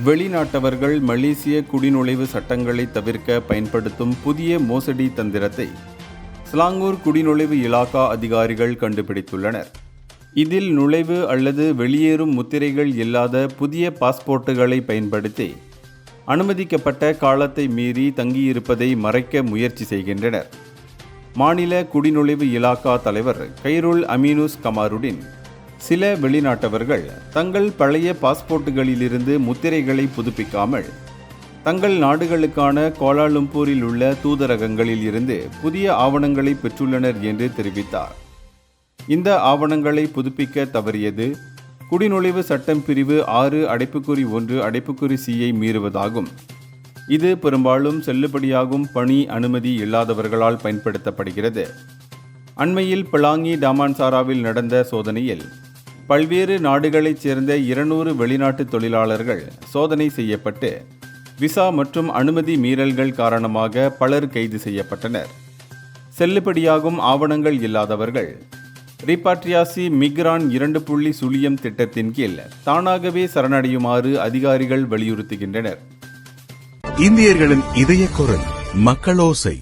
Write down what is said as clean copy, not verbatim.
வெளிநாட்டவர்கள் மலேசிய குடிநுழைவு சட்டங்களை தவிர்க்க பயன்படுத்தும் புதிய மோசடி தந்திரத்தை ஸ்லாங்கூர் குடிநுழைவு இலாகா அதிகாரிகள் கண்டுபிடித்துள்ளனர். இதில் நுழைவு அல்லது வெளியேறும் முத்திரைகள் இல்லாத புதிய பாஸ்போர்ட்டுகளை பயன்படுத்தி அனுமதிக்கப்பட்ட காலத்தை மீறி தங்கியிருப்பதை மறைக்க முயற்சி செய்கின்றனர். மாநில குடிநுழைவு இலாகா தலைவர் கைருல் அமீனுஸ் கமாருடின், சில வெளிநாட்டவர்கள் தங்கள் பழைய பாஸ்போர்ட்டுகளிலிருந்து முத்திரைகளை புதுப்பிக்காமல் தங்கள் நாடுகளுக்கான கோலாலும்பூரில் உள்ள தூதரகங்களில் இருந்து புதிய ஆவணங்களை பெற்றுள்ளனர் என்று தெரிவித்தார். இந்த ஆவணங்களை புதுப்பிக்க தவறியது குடிநுழைவு சட்டம் பிரிவு 6(1)(c)யை மீறுவதாகும். இது பெரும்பாலும் செல்லுபடியாகும் பணி அனுமதி இல்லாதவர்களால் பயன்படுத்தப்படுகிறது. அண்மையில் பிளாங்கி டாமான்சாராவில் நடந்த சோதனையில் பல்வேறு நாடுகளைச் சேர்ந்த 200 வெளிநாட்டு தொழிலாளர்கள் சோதனை செய்யப்பட்டு விசா மற்றும் அனுமதி மீறல்கள் காரணமாக பலர் கைது செய்யப்பட்டனர். செல்லுபடியாகும் ஆவணங்கள் இல்லாதவர்கள் ரிபாட்ரியாசி மிக்ரான் 2.0 திட்டத்தின் கீழ் தானாகவே சரணடையுமாறு அதிகாரிகள் வலியுறுத்துகின்றனர். இந்தியர்களின் இதய குரல் மக்களோசை.